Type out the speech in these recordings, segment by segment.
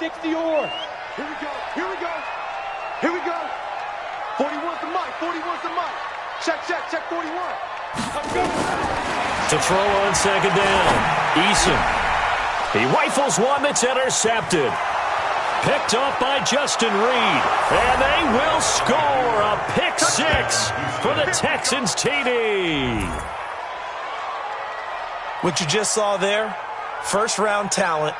60 or. Here we go. Here we go. Here we go. 41's the mic. 41's the mic. Check, check, check 41. Let's go. To throw on second down, Eason. He rifles one that's intercepted. Picked off by Justin Reed. And they will score a pick six for the Texans TD. What you just saw there, first-round talent,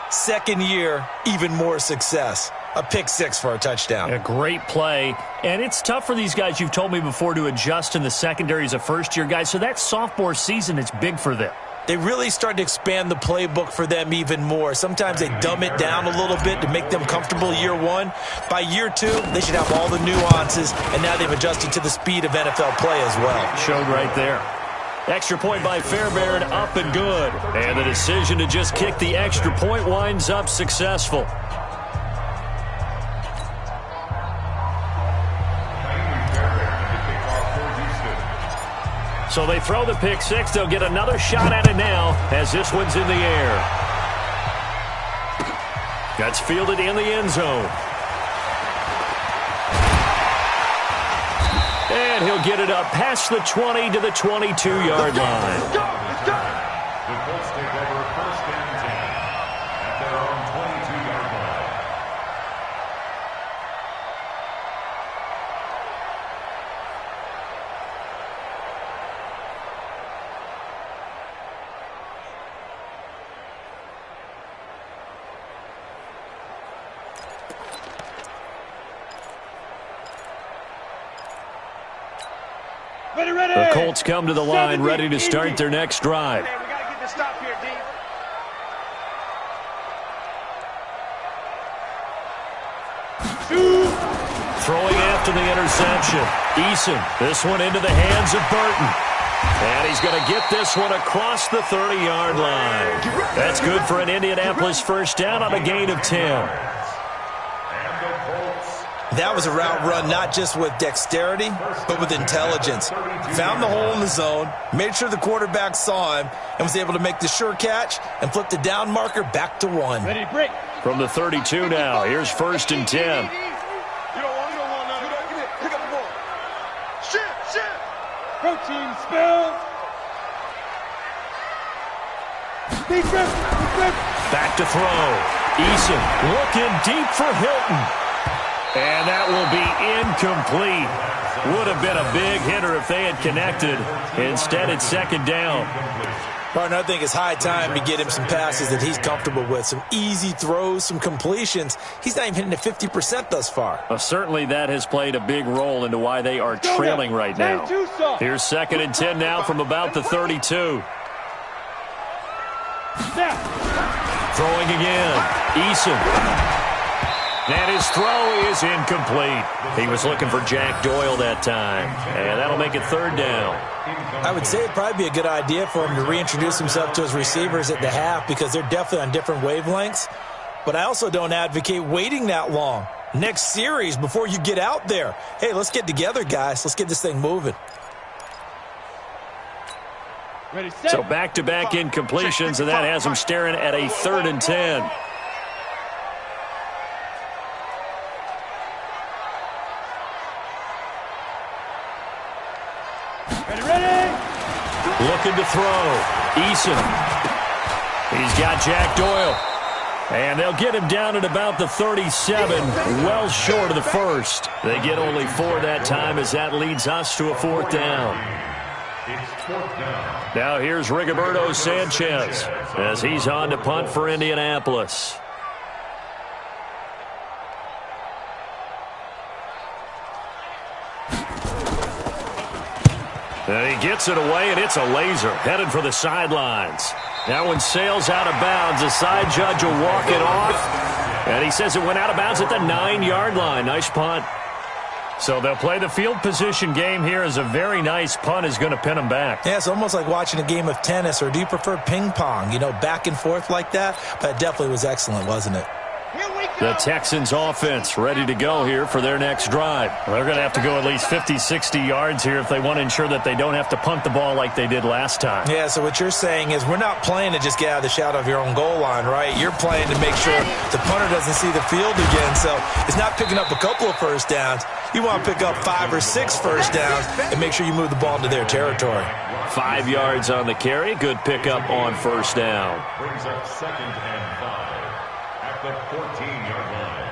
second year, even more success. A pick six for a touchdown. A great play. And it's tough for these guys, you've told me before, to adjust in the secondary as a first-year guy. So that sophomore season is big for them. They really start to expand the playbook for them even more. Sometimes they dumb it down a little bit to make them comfortable year one. By year two, they should have all the nuances, and now they've adjusted to the speed of NFL play as well. Showed right there. Extra point by Fairbairn, up and good. And the decision to just kick the extra point winds up successful. So they throw the pick six. They'll get another shot at it now as this one's in the air. That's fielded in the end zone. And he'll get it up past the 20 to the 22-yard line. Let's go. Let's go. The Colts take over first and 10 at their own 22-yard line. The Colts come to the line, ready to start their next drive. We got to get the stop here, D. Throwing after the interception. Eason, this one into the hands of Burton. And he's going to get this one across the 30-yard line. That's good for an Indianapolis first down on a gain of 10. That was a route run not just with dexterity, but with intelligence. Found the hole in the zone, made sure the quarterback saw him, and was able to make the sure catch and flip the down marker back to one. Ready to break. From the 32 now, here's first and 10. You don't want none. Pick up the ball. Shift. Protein spills. Defense. Back to throw. Eason looking deep for Hilton. And that will be incomplete. Would have been a big hitter if they had connected. Instead, it's second down. Partner, I think it's high time to get him some passes that he's comfortable with. Some easy throws, some completions. He's not even hitting at 50% thus far. Certainly that has played a big role into why they are trailing right now. Here's second and 10 now from about the 32. Throwing again. Eason. And his throw is incomplete. He was looking for Jack Doyle that time. And that'll make it third down. I would say it'd probably be a good idea for him to reintroduce himself to his receivers at the half because they're definitely on different wavelengths. But I also don't advocate waiting that long. Next series before you get out there. Hey, let's get together, guys. Let's get this thing moving. Ready, set. So back-to-back incompletions, and that has him staring at a third and 10. Ready. Looking to throw. Eason. He's got Jack Doyle. And they'll get him down at about the 37, well short of the first. They get only 4 that time as that leads us to a fourth down. Now here's Rigoberto Sanchez as he's on to punt for Indianapolis. And he gets it away, and it's a laser headed for the sidelines. That one sails out of bounds. The side judge will walk it off. And he says it went out of bounds at the 9-yard line. Nice punt. So they'll play the field position game here as a very nice punt is going to pin them back. Yeah, it's almost like watching a game of tennis, or do you prefer ping pong? You know, back and forth like that? But it definitely was excellent, wasn't it? Here we The Texans offense ready to go here for their next drive. They're going to have to go at least 50, 60 yards here if they want to ensure that they don't have to punt the ball like they did last time. Yeah, so what you're saying is we're not playing to just get out of the shadow of your own goal line, right? You're playing to make sure the punter doesn't see the field again. So it's not picking up a couple of first downs. You want to pick up 5 or 6 first downs and make sure you move the ball into their territory. 5 yards on the carry. Good pickup on first down. Brings up 2nd and 5 at the 14-yard line.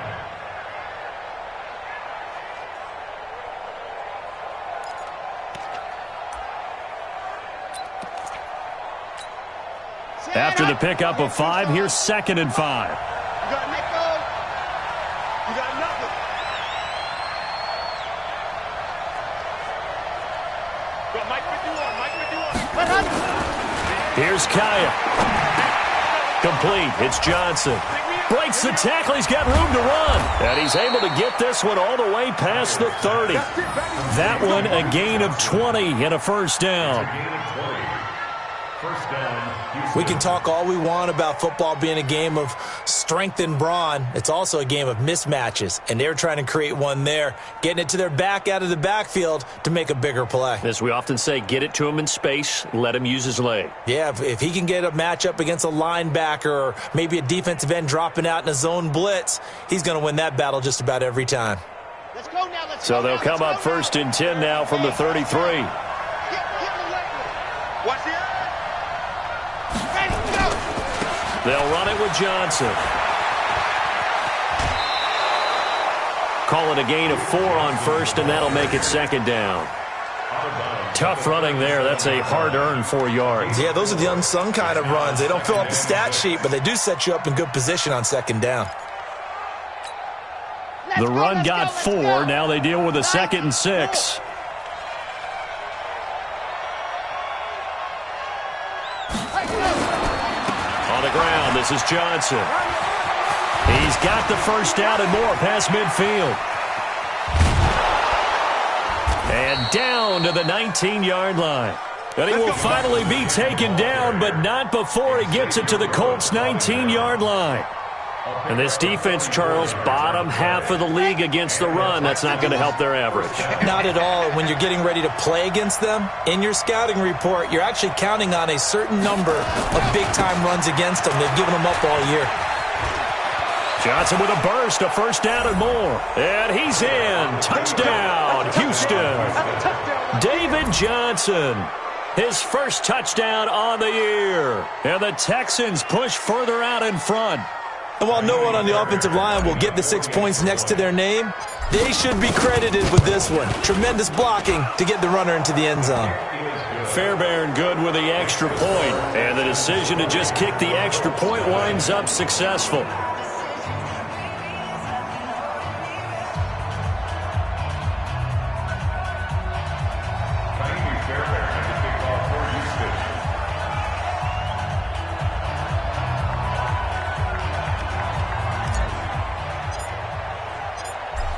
After the pickup of 5, here's 2nd and 5. You got Nico. You got nothing. Go, Mike 51, Mike 51. Here's Kaya. Complete. It's Johnson. Breaks the tackle. He's got room to run. And he's able to get this one all the way past the 30. That one a gain of 20 and a first down. Gain of 20. First down. We can talk all we want about football being a game of strength and brawn. It's also a game of mismatches, and they're trying to create one there, getting it to their back out of the backfield to make a bigger play. As we often say, get it to him in space, let him use his leg. Yeah, if he can get a matchup against a linebacker or maybe a defensive end dropping out in a zone blitz, he's going to win that battle just about every time. Let's go now. So they'll come up 1st and 10 now from the 33. Watch the eye. Ready, go. They'll run it with Johnson. Call it a gain of 4 on first, and that'll make it 2nd down. Tough running there. That's a hard-earned 4 yards. Yeah, those are the unsung kind of runs. They don't fill up the stat sheet, but they do set you up in good position on 2nd down. The run got 4. Now they deal with a 2nd and 6. On the ground, this is Johnson. He's got the first down and more past midfield. And down to the 19-yard line. And he will finally be taken down, but not before he gets it to the Colts' 19-yard line. And this defense, Charles, bottom half of the league against the run. That's not going to help their average. Not at all. When you're getting ready to play against them, in your scouting report, you're actually counting on a certain number of big-time runs against them. They've given them up all year. Johnson with a burst, a first down and more. And he's in. Touchdown, Houston. David Johnson, his first touchdown on the year. And the Texans push further out in front. And while no one on the offensive line will get the 6 points next to their name, they should be credited with this one. Tremendous blocking to get the runner into the end zone. Fairbairn good with the extra point. And the decision to just kick the extra point winds up successful.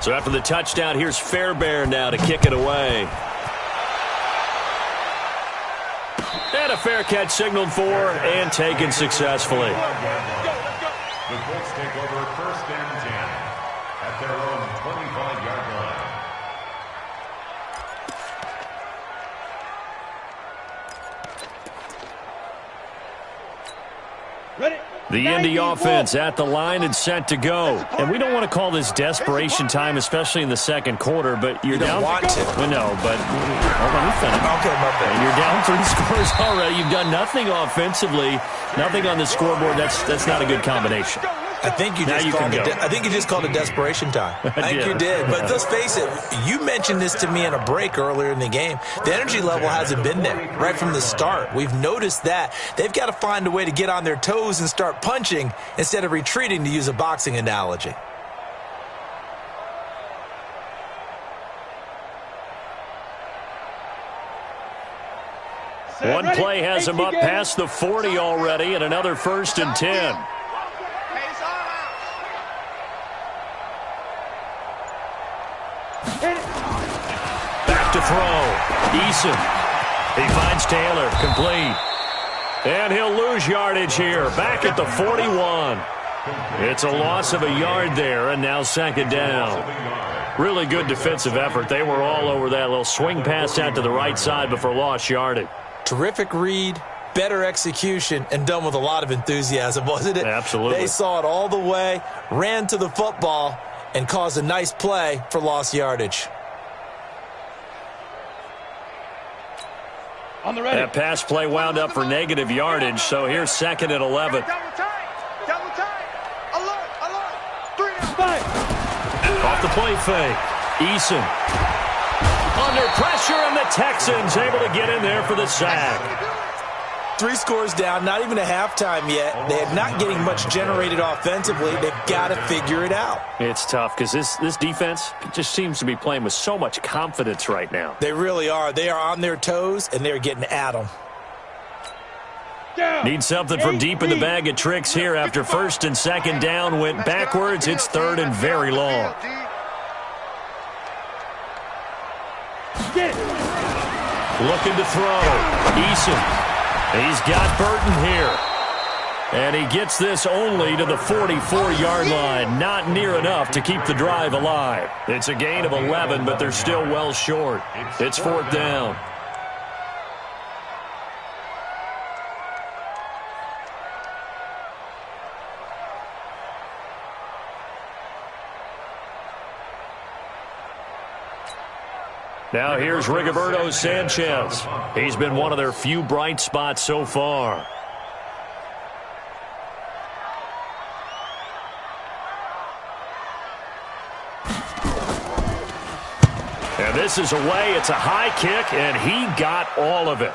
So after the touchdown, here's Fairbairn now to kick it away. And a fair catch signaled for and taken successfully. The Colts take over 1st and 10 at their own 25-yard line. Ready. The Indy offense at the line and set to go. And we don't want to call this desperation time, especially in the second quarter, but you're down. Want to. Well, no, but hold on, we finish. Okay, my bad. You're down 3 scores already. You've done nothing offensively, nothing on the scoreboard. That's not a good combination. I think you Now just you called can it. go. I think you just called it desperation time. I think did. you did. But let's face it. You mentioned this to me in a break earlier in the game. The energy level hasn't been there right from the start. We've noticed that they've got to find a way to get on their toes and start punching instead of retreating, to use a boxing analogy. One play has him up past the 40 already, and another 1st and 10. Back to throw. Eason. He finds Taylor. Complete. And he'll lose yardage here. Back at the 41. It's a loss of a yard there, and now second down. Really good defensive effort. They were all over that little swing pass out to the right side before lost yardage. Terrific read, better execution, and done with a lot of enthusiasm, wasn't it? Absolutely. They saw it all the way, ran to the football, and caused a nice play for lost yardage. On the ready. That pass play wound up for negative yardage, so here's second and 11. Double tight. Double tight. Alert. Alert. 3 down. Fight. Off the play fake. Eason. Under pressure, and the Texans able to get in there for the sack. 3 scores down, not even a halftime yet. They're not getting much generated offensively. They've got to figure it out. It's tough because this defense just seems to be playing with so much confidence right now. They really are. They are on their toes, and they're getting at them. Down. Need something from deep in the bag of tricks here after first and second down went backwards. It's third and very long. Get it. Looking to throw. Eason. He's got Burton here. And he gets this only to the 44-yard line. Not near enough to keep the drive alive. It's a gain of 11, but they're still well short. It's fourth down. Now here's Rigoberto Sanchez. He's been one of their few bright spots so far. And this is away. It's a high kick, and he got all of it.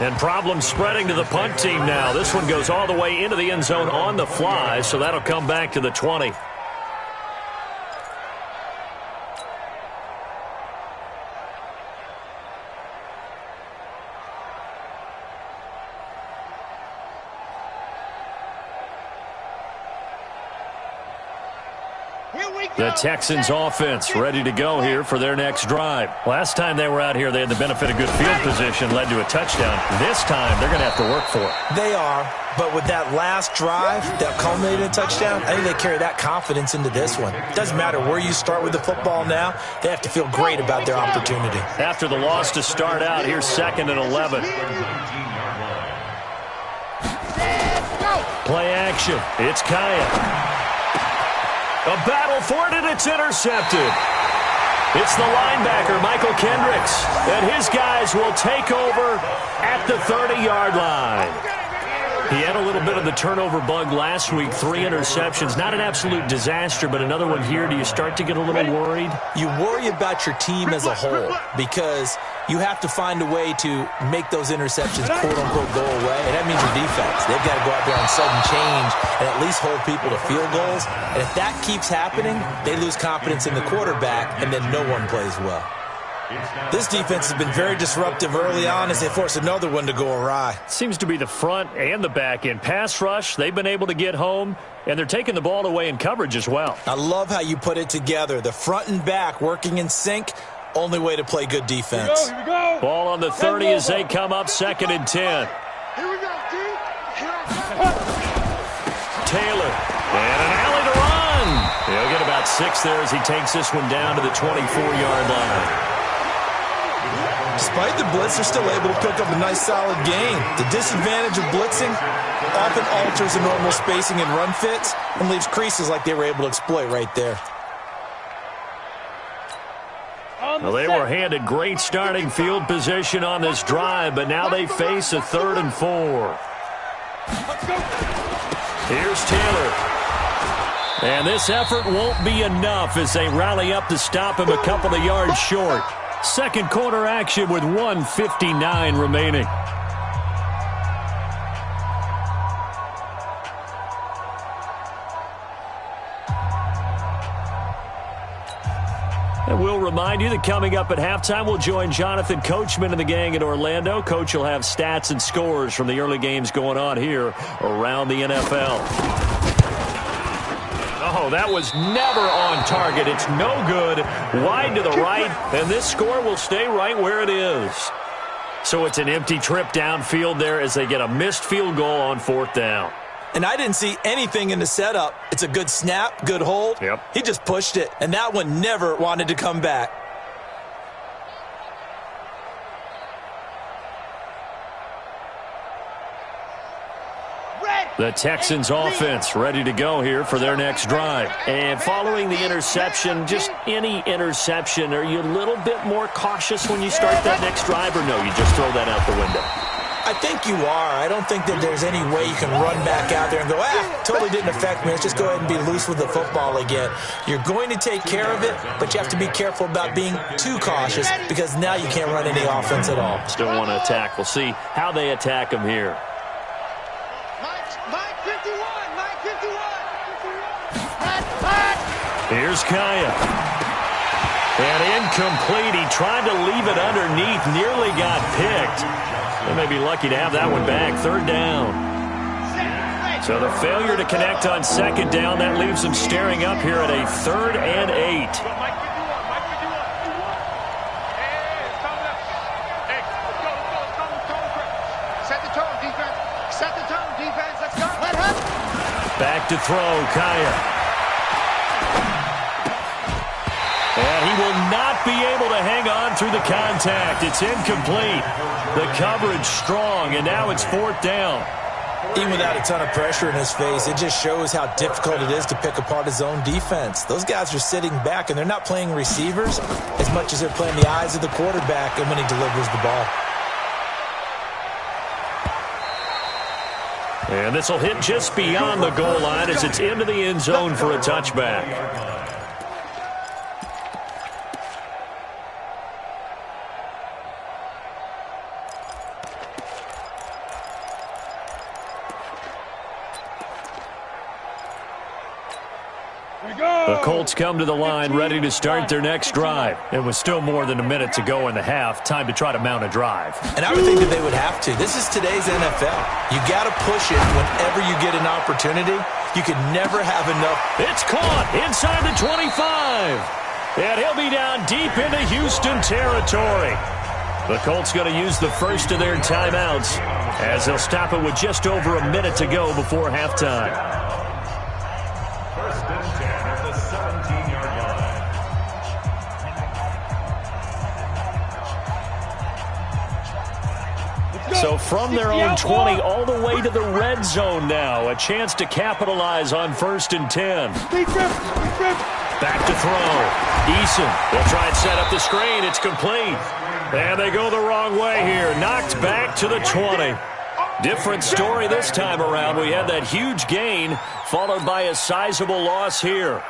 And problems spreading to the punt team now. This one goes all the way into the end zone on the fly, so that'll come back to the 20. The Texans offense ready to go here for their next drive. Last time they were out here, they had the benefit of good field position, led to a touchdown. This time, they're going to have to work for it. They are, but with that last drive that culminated in a touchdown, I think they carry that confidence into this one. It doesn't matter where you start with the football now. They have to feel great about their opportunity. After the loss to start out, here's second and 11. Play action. It's Kaya. A battle for it, and it's intercepted. It's the linebacker, Michael Kendricks, and his guys will take over at the 30-yard line. He had a little bit of the turnover bug last week, 3 interceptions. Not an absolute disaster, but another one here. Do you start to get a little worried? You worry about your team as a whole because you have to find a way to make those interceptions, quote-unquote, go away, and that means your defense. They've got to go out there on sudden change and at least hold people to field goals. And if that keeps happening, they lose confidence in the quarterback, and then no one plays well. This defense has been very disruptive early on as they force another one to go awry. Seems to be the front and the back end. Pass rush, they've been able to get home, and they're taking the ball away in coverage as well. I love how you put it together. The front and back working in sync, only way to play good defense. Here we go. Ball on the 30 as they come up second and 10. Here we go, D. Taylor, and an alley to run. He'll get about 6 there as he takes this one down to the 24-yard line. Despite the blitz, they're still able to pick up a nice, solid gain. The disadvantage of blitzing often alters the normal spacing and run fits and leaves creases like they were able to exploit right there. Well, they were handed great starting field position on this drive, but now they face a 3rd and 4. Here's Taylor. And this effort won't be enough as they rally up to stop him a couple of yards short. Second quarter action with 1:59 remaining. And we'll remind you that coming up at halftime, we'll join Jonathan Coachman and the gang in Orlando. Coach will have stats and scores from the early games going on here around the NFL. Oh, that was never on target. It's no good. Wide to the right, and this score will stay right where it is. So it's an empty trip downfield there as they get a missed field goal on 4th down. And I didn't see anything in the setup. It's a good snap, good hold. Yep. He just pushed it, and that one never wanted to come back. The Texans offense ready to go here for their next drive. And following the interception, just any interception, are you a little bit more cautious when you start that next drive, or no, you just throw that out the window? I think you are. I don't think that there's any way you can run back out there and go, totally didn't affect me. Let's just go ahead and be loose with the football again. You're going to take care of it, but you have to be careful about being too cautious because now you can't run any offense at all. Still want to attack. We'll see how they attack them here. Here's Kaya. And incomplete. He tried to leave it underneath. Nearly got picked. They may be lucky to have that one back. Third down. So the failure to connect on second down, that leaves them staring up here at a 3rd and 8. Set the tone, defense. Set the tone, defense. Let's go. Back to throw, Kaya. And he will not be able to hang on through the contact. It's incomplete. The coverage strong, and now it's 4th down. Even without a ton of pressure in his face, it just shows how difficult it is to pick apart his own defense. Those guys are sitting back, and they're not playing receivers as much as they're playing the eyes of the quarterback and when he delivers the ball. And this will hit just beyond the goal line as it's into the end zone for a touchback. The Colts come to the line ready to start their next drive. It was still more than a minute to go in the half. Time to try to mount a drive. And I would think that they would have to. This is today's NFL. You got to push it whenever you get an opportunity. You can never have enough. It's caught inside the 25. And he'll be down deep into Houston territory. The Colts going to use the first of their timeouts as they'll stop it with just over a minute to go before halftime. So from their own 20 all the way to the red zone now. A chance to capitalize on 1st and 10. Back to throw. Eason will try and set up the screen. It's complete. And they go the wrong way here. Knocked back to the 20. Different story this time around. We had that huge gain followed by a sizable loss here.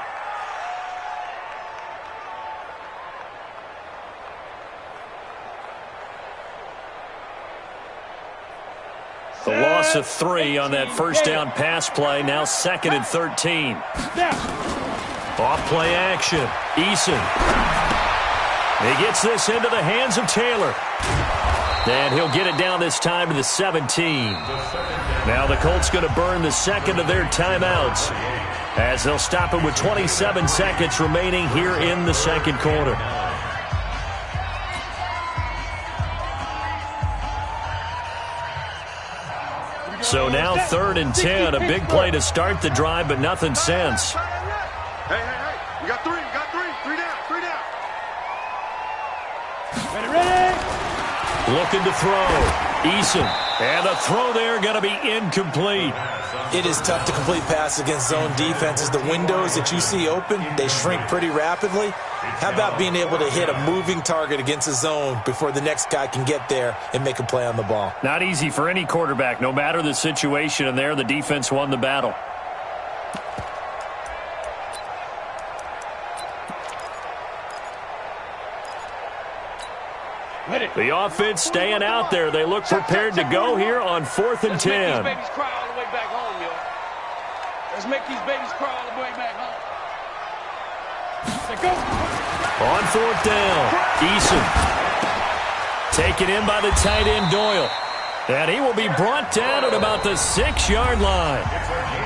The loss of 3 on that first down pass play. Now 2nd and 13. Off play action. Eason. He gets this into the hands of Taylor. And he'll get it down this time to the 17. Now the Colts going to burn the second of their timeouts as they'll stop it with 27 seconds remaining here in the second quarter. So now 3rd and 10, a big play to start the drive, but nothing since. Hey, you got 3, three down. Ready. Looking to throw. Eason. And the throw there going to be incomplete. It is tough to complete pass against zone defenses. The windows that you see open, they shrink pretty rapidly. How about being able to hit a moving target against a zone before the next guy can get there and make a play on the ball? Not easy for any quarterback, no matter the situation, and there the defense won the battle. The offense staying out there. They look prepared to go here on 4th and 10. Let's make these babies cry all the way back home, yo. Let's make these babies cry all the way back home. Let's go. On 4th down, Eason. Taken in by the tight end Doyle. And he will be brought down at about the 6-yard line.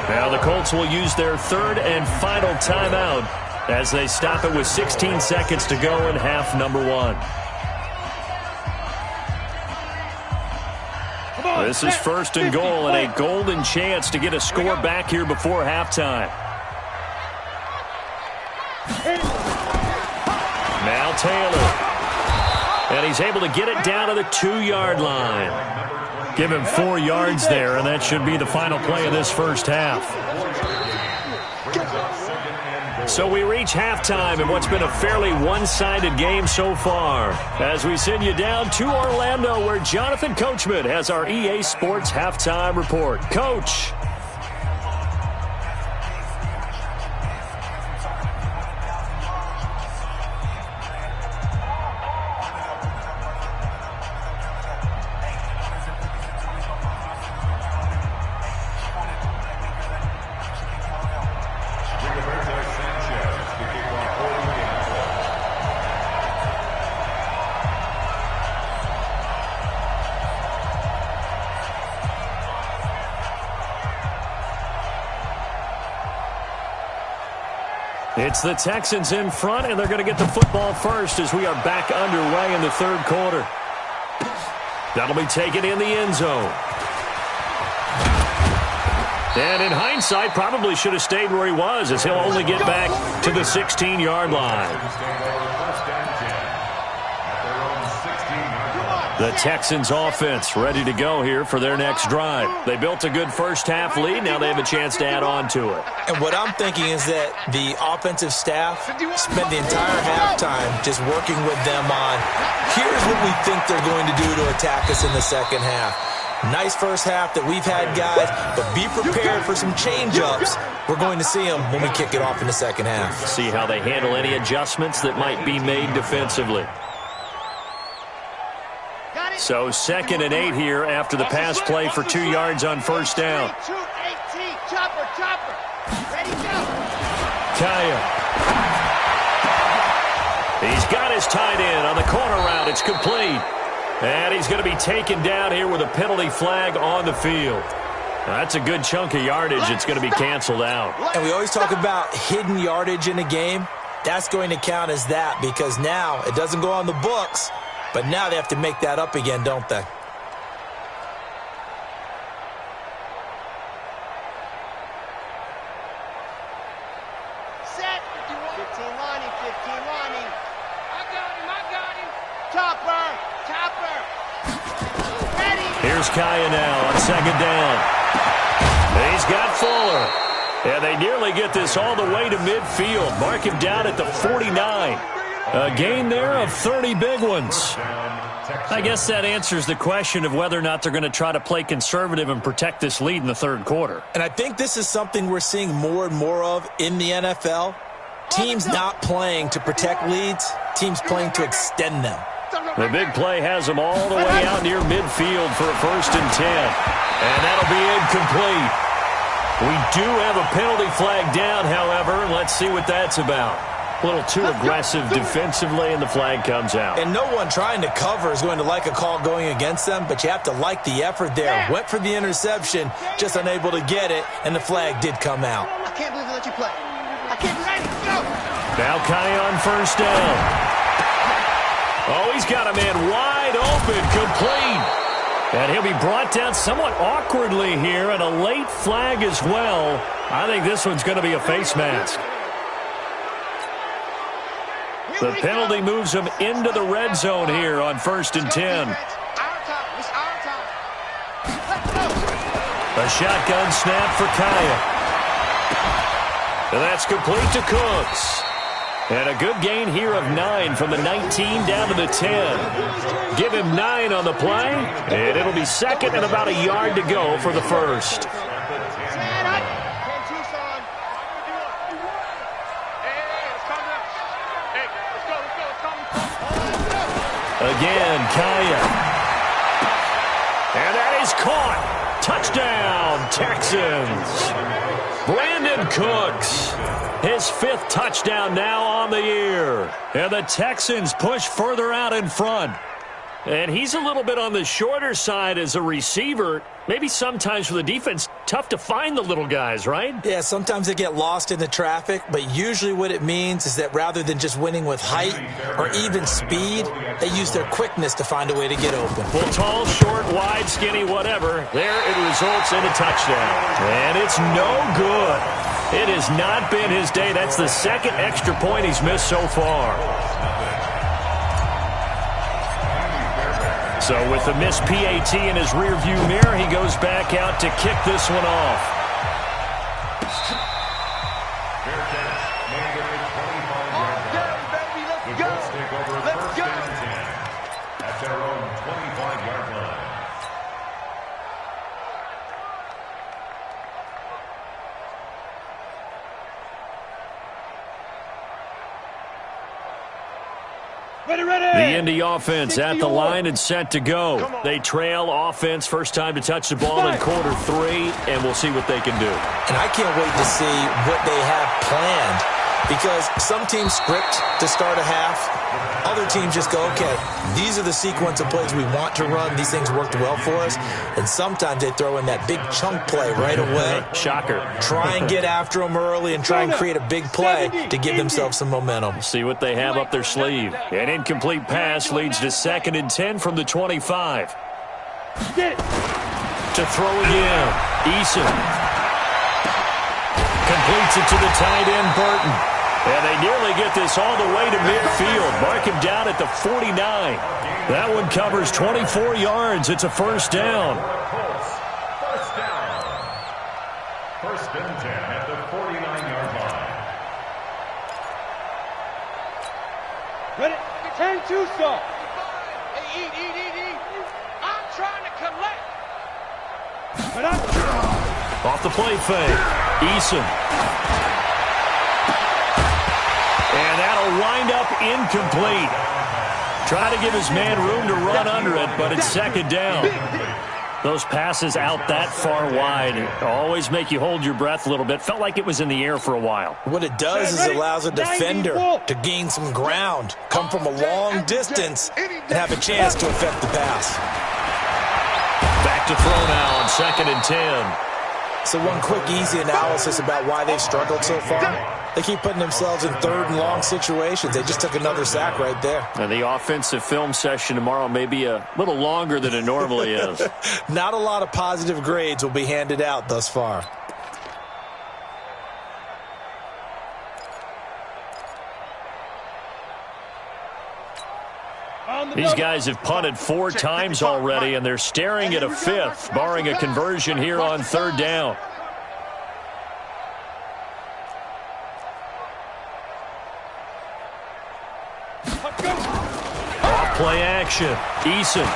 Now the Colts will use their 3rd and final timeout as they stop it with 16 seconds to go in half number 1. This is first and goal and a golden chance to get a score back here before halftime. Now Taylor. And he's able to get it down to the 2-yard line. Give him 4 yards there, and that should be the final play of this first half. So we reach halftime in what's been a fairly one-sided game so far. As we send you down to Orlando, where Jonathan Coachman has our EA Sports Halftime Report. Coach. It's the Texans in front, and they're going to get the football first as we are back underway in the third quarter. That'll be taken in the end zone. And in hindsight, probably should have stayed where he was, as he'll only get back to the 16-yard line. The Texans offense ready to go here for their next drive. They built a good first-half lead. Now they have a chance to add on to it. And what I'm thinking is that the offensive staff spent the entire halftime just working with them on, here's what we think they're going to do to attack us in the second half. Nice first half that we've had, guys, but be prepared for some change-ups. We're going to see them when we kick it off in the second half. See how they handle any adjustments that might be made defensively. So 2nd and 8 here after the pass play for 2 yards on first down. Kaya. He's got his tight end on the corner route. It's complete. And he's going to be taken down here with a penalty flag on the field. Now, that's a good chunk of yardage. It's going to be canceled out. And we always talk about hidden yardage in a game. That's going to count as that because now it doesn't go on the books. But now they have to make that up again, don't they? Set. 15 Lonnie, 15 Lonnie. I got him. Chopper. Ready. Here's Kaya now on second down. He's got Fuller. And they nearly get this all the way to midfield. Mark him down at the 49. A gain there of 30 big ones. I guess that answers the question of whether or not they're going to try to play conservative and protect this lead in the third quarter. And I think this is something we're seeing more and more of in the NFL. Teams not playing to protect leads, teams playing to extend them. The big play has them all the way out near midfield for a 1st and 10. And that'll be incomplete. We do have a penalty flag down, however. Let's see what that's about. A little too aggressive defensively, and the flag comes out. And no one trying to cover is going to like a call going against them, but you have to like the effort there. Went for the interception, just unable to get it, and the flag did come out. I can't believe they let you play. I can't believe it. Go. Now Kai on first down. Oh, he's got a man wide open, complete. And he'll be brought down somewhat awkwardly here, and a late flag as well. I think this one's going to be a face mask. The penalty moves him into the red zone here on 1st and 10. A shotgun snap for Kaya. And that's complete to Cooks. And a good gain here of 9 from the 19 down to the 10. Give him 9 on the play, and it'll be 2nd and about a yard to go for the first. Again, Kaya. And that is caught. Touchdown, Texans. Brandon Cooks, his 5th touchdown now on the year. And the Texans push further out in front. And he's a little bit on the shorter side as a receiver. Maybe sometimes for the defense, tough to find the little guys, right? Yeah, sometimes they get lost in the traffic, but usually what it means is that rather than just winning with height or even speed, they use their quickness to find a way to get open. Well, tall, short, wide, skinny, whatever, there it results in a touchdown. And it's no good. It has not been his day. That's the second extra point he's missed so far. So with the missed PAT in his rearview mirror, he goes back out to kick this one off. Fair catch. Made at the 25-yard line. The Colts take over first and 10 at their own 25-yard line. The Indy offense at the line and set to go. They trail offense, first time to touch the ball in quarter 3, and we'll see what they can do. And I can't wait to see what they have planned, because some teams script to start a half. Other teams just go, okay, these are the sequence of plays we want to run. These things worked well for us. And sometimes they throw in that big chunk play right away. Shocker. Try and get after them early and try and create a big play to give themselves some momentum. See what they have up their sleeve. An incomplete pass leads to 2nd and 10 from the 25. To throw again. Eason completes it to the tight end, Burton. And they nearly get this all the way to midfield. Mark him down at the 49. That one covers 24 yards. It's a first down. First down. First and 10 at the 49-yard line. Ready? Turn to some. Hey, eat. I'm trying to collect. But off the play fake. Eason. And that'll wind up incomplete. Try to give his man room to run under it, but it's 2nd down. Those passes out that far wide always make you hold your breath a little bit. Felt like it was in the air for a while. What it does is it allows a defender to gain some ground, come from a long distance, and have a chance to affect the pass. Back to throw now on 2nd and 10. So one quick, easy analysis about why they've struggled so far. They keep putting themselves in 3rd and long situations. They just took another sack right there. And the offensive film session tomorrow may be a little longer than it normally is. Not a lot of positive grades will be handed out thus far. These guys have punted 4 times already, and they're staring at a 5th, barring a conversion here on 3rd down. Off-play action. Eason.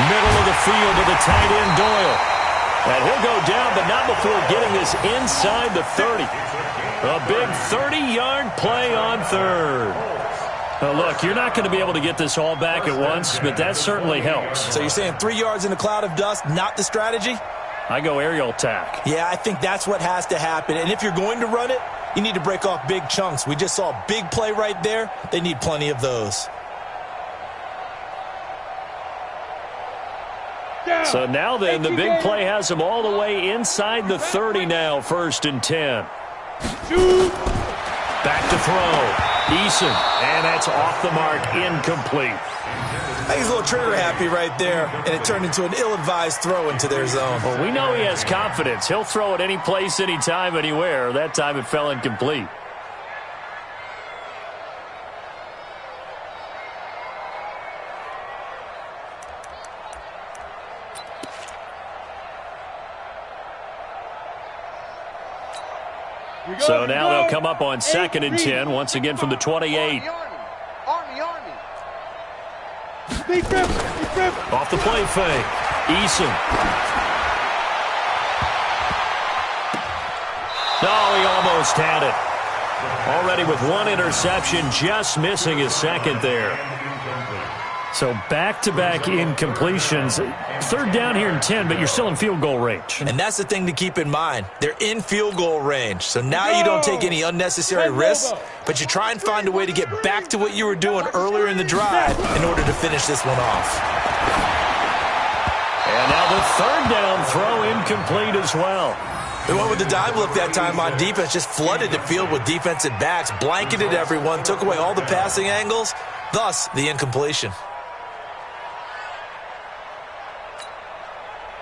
Middle of the field to the tight end, Doyle. And he'll go down, but not before getting this inside the 30. A big 30-yard play on 3rd. Now look, you're not going to be able to get this all back at once, but that certainly helps. So you're saying 3 yards in a cloud of dust, not the strategy? I go aerial attack. Yeah, I think that's what has to happen. And if you're going to run it, you need to break off big chunks. We just saw a big play right there. They need plenty of those. So now then, the big play has them all the way inside the 30 now, 1st and 10. Back to throw. Eason, and that's off the mark, incomplete. I think he's a little trigger happy right there, and it turned into an ill-advised throw into their zone. Well, we know he has confidence. He'll throw it any place, anytime, anywhere. That time it fell incomplete. So now they'll come up on 2nd and 10, once again from the 28. Army. Off the play fake. Eason. No, he almost had it. Already with 1 interception, just missing his 2nd there. So back-to-back incompletions. Third down here in 10, but you're still in field goal range. And that's the thing to keep in mind. They're in field goal range. So now you don't take any unnecessary risks, but you try and find a way to get back to what you were doing earlier in the drive in order to finish this one off. And now the third down throw incomplete as well. They went with the dime look that time on defense, just flooded the field with defensive backs, blanketed everyone, took away all the passing angles, thus the incompletion.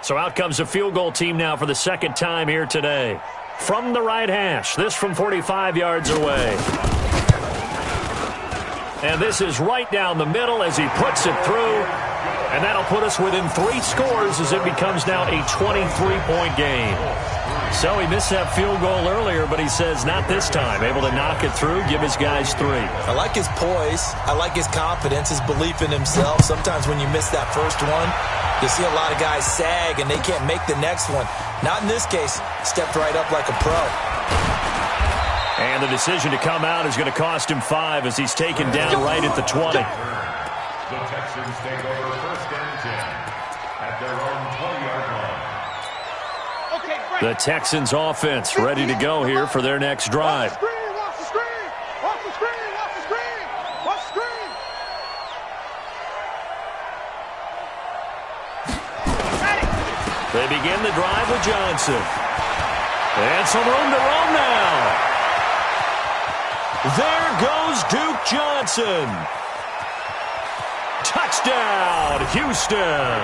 So out comes the field goal team now for the second time here today. From the right hash, this from 45 yards away. And this is right down the middle as he puts it through. And that'll put us within 3 scores as it becomes now a 23-point game. So he missed that field goal earlier, but he says not this time. Able to knock it through, give his guys 3. I like his poise. I like his confidence, his belief in himself. Sometimes when you miss that first one, you see a lot of guys sag and they can't make the next one. Not in this case. Stepped right up like a pro. And the decision to come out is going to cost him 5 as he's taken down right at the 20. The Texans take over first and 10 at their own 20-yard line. The Texans offense ready to go here for their next drive. Watch the screen! Watch the screen! Watch the screen! Watch the screen! They begin the drive with Johnson. And some room to roam now. There goes Duke Johnson. Touchdown, Houston.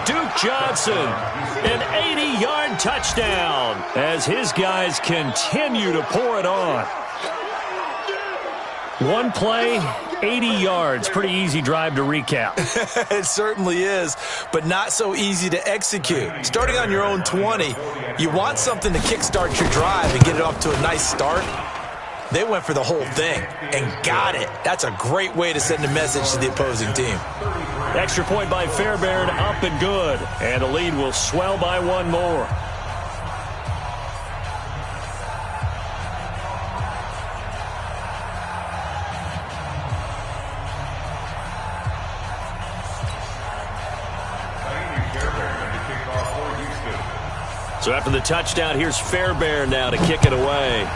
Duke Johnson, an 80-yard touchdown as his guys continue to pour it on. One play, 80 yards. Pretty easy drive to recap. It certainly is, but not so easy to execute. Starting on your own 20, you want something to kickstart your drive and get it off to a nice start. They went for the whole thing and got it. That's a great way to send a message to the opposing team. Extra point by Fairbairn, up and good. And the lead will swell by 1 more. So after the touchdown, here's Fairbairn now to kick it away.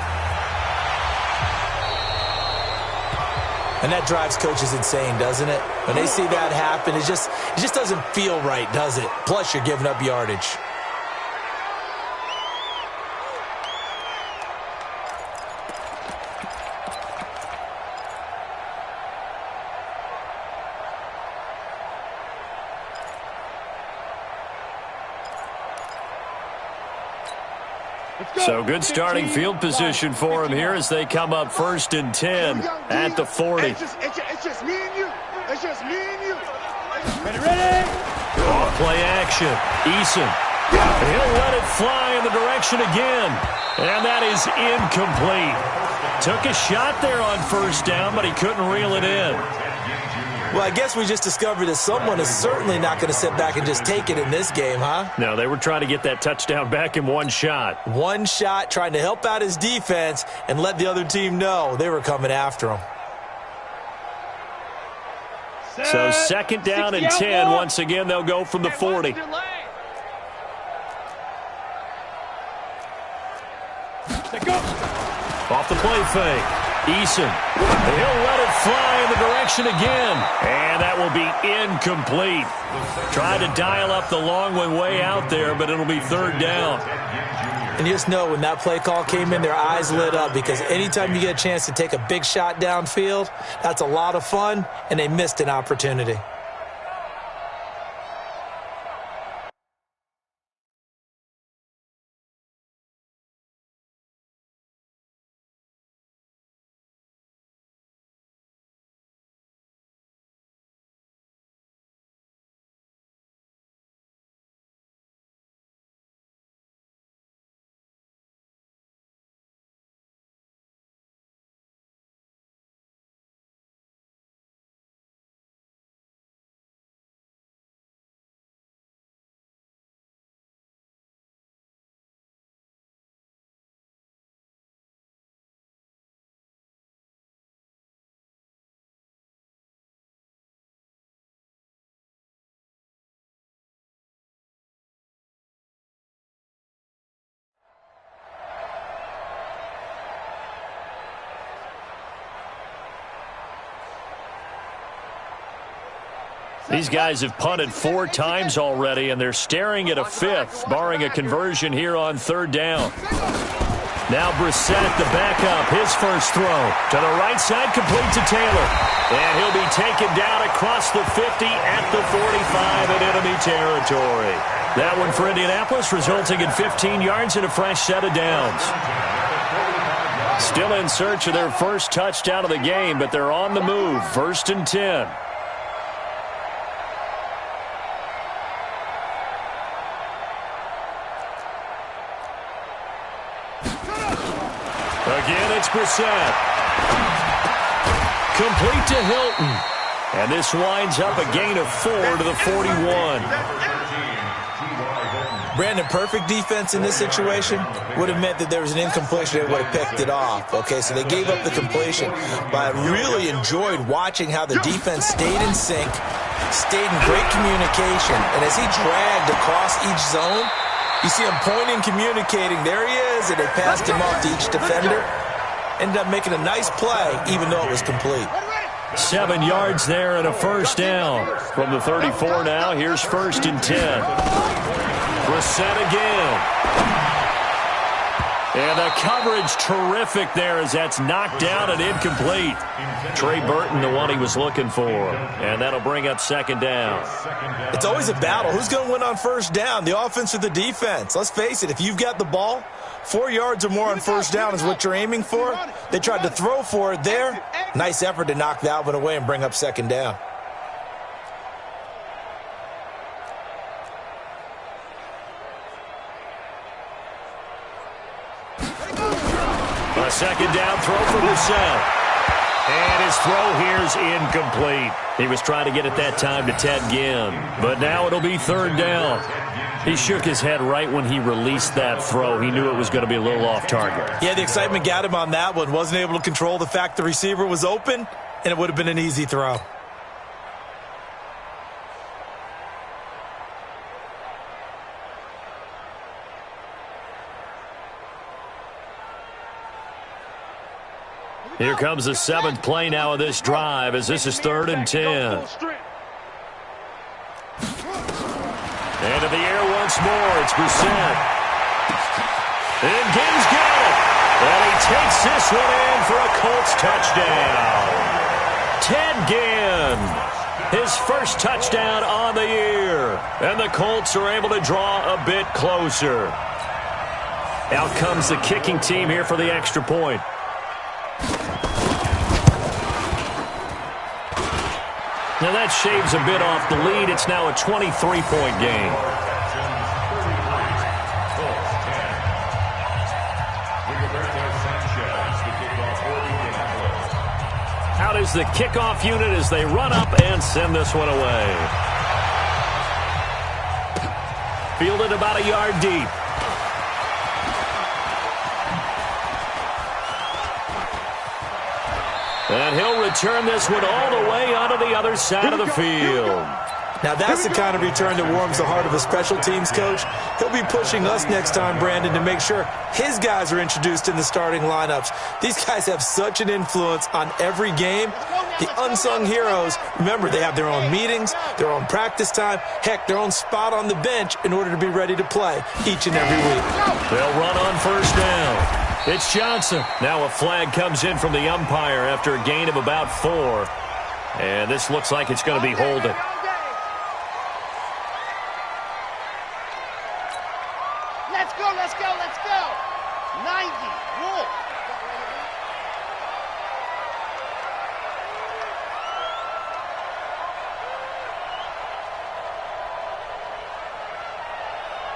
And that drives coaches insane, doesn't it? When they see that happen, it just doesn't feel right, does it? Plus, you're giving up yardage. So good starting field position for him here as they come up first and 10 at the 40. It's just me and you. It's just me and you. Ready? Off play action. Eason. He'll let it fly in the direction again. And that is incomplete. Took a shot there on first down, but he couldn't reel it in. Well, I guess we just discovered that someone is certainly not going to sit back and just take it in this game, huh? No, they were trying to get that touchdown back in one shot. One shot, trying to help out his defense and let the other team know they were coming after him. So second down and 10. Once again, they'll go from the 40. Off the play fake. Eason. He'll let it fly in the direction again. And that will be incomplete. Tried to dial up the long one way out there, but it'll be third down. And you just know when that play call came in, their eyes lit up because anytime you get a chance to take a big shot downfield, that's a lot of fun, and they missed an opportunity. These guys have punted 4 times already, and they're staring at a 5th, barring a conversion here on 3rd down. Now Brissett, the backup, his first throw. To the right side, complete to Taylor. And he'll be taken down across the 50 at the 45 in enemy territory. That one for Indianapolis, resulting in 15 yards and a fresh set of downs. Still in search of their first touchdown of the game, but they're on the move. 1st and 10. Again, it's Brissett. Complete to Hilton. And this winds up a gain of 4 to the 41. Brandon, perfect defense in this situation would have meant that there was an incompletion. They would have picked it off. Okay, so they gave up the completion. But I really enjoyed watching how the defense stayed in sync, stayed in great communication. And as he dragged across each zone, you see him pointing, communicating. There he is, and they passed him off to each defender. Ended up making a nice play, even though it was complete. 7 yards there and a first down. From the 34 now, here's 1st and 10. Brissett again. And the coverage terrific there as that's knocked down and incomplete. Trey Burton, the one he was looking for. And that'll bring up 2nd down. It's always a battle. Who's going to win on 1st down, the offense or the defense? Let's face it, if you've got the ball, 4 yards or more on 1st down is what you're aiming for. They tried to throw for it there. Nice effort to knock that one away and bring up 2nd down. A 2nd down throw for Brissett. And his throw here's incomplete. He was trying to get it that time to Ted Ginn. But now it'll be 3rd down. He shook his head right when he released that throw. He knew it was going to be a little off target. Yeah, the excitement got him on that one. Wasn't able to control the fact the receiver was open, and it would have been an easy throw. Here comes the 7th play now of this drive as this is 3rd and 10. And in the air once more, it's Brissett. And Ginn's got it. And he takes this one in for a Colts touchdown. Ted Ginn, his first touchdown on the year. And the Colts are able to draw a bit closer. Out comes the kicking team here for the extra point. Now that shaves a bit off the lead. It's now a 23-point game. Out is the kickoff unit as they run up and send this one away. Fielded about a yard deep. And he'll return this one all the way onto the other side of the field. Now that's the kind of return that warms the heart of a special teams coach. He'll be pushing us next time, Brandon, to make sure his guys are introduced in the starting lineups. These guys have such an influence on every game. The unsung heroes, remember, they have their own meetings, their own practice time, heck, their own spot on the bench in order to be ready to play each and every week. They'll run on 1st down. It's Johnson. Now a flag comes in from the umpire after a gain of about 4. And this looks like it's going to be holding. Let's go, let's go, let's go. 90, roll.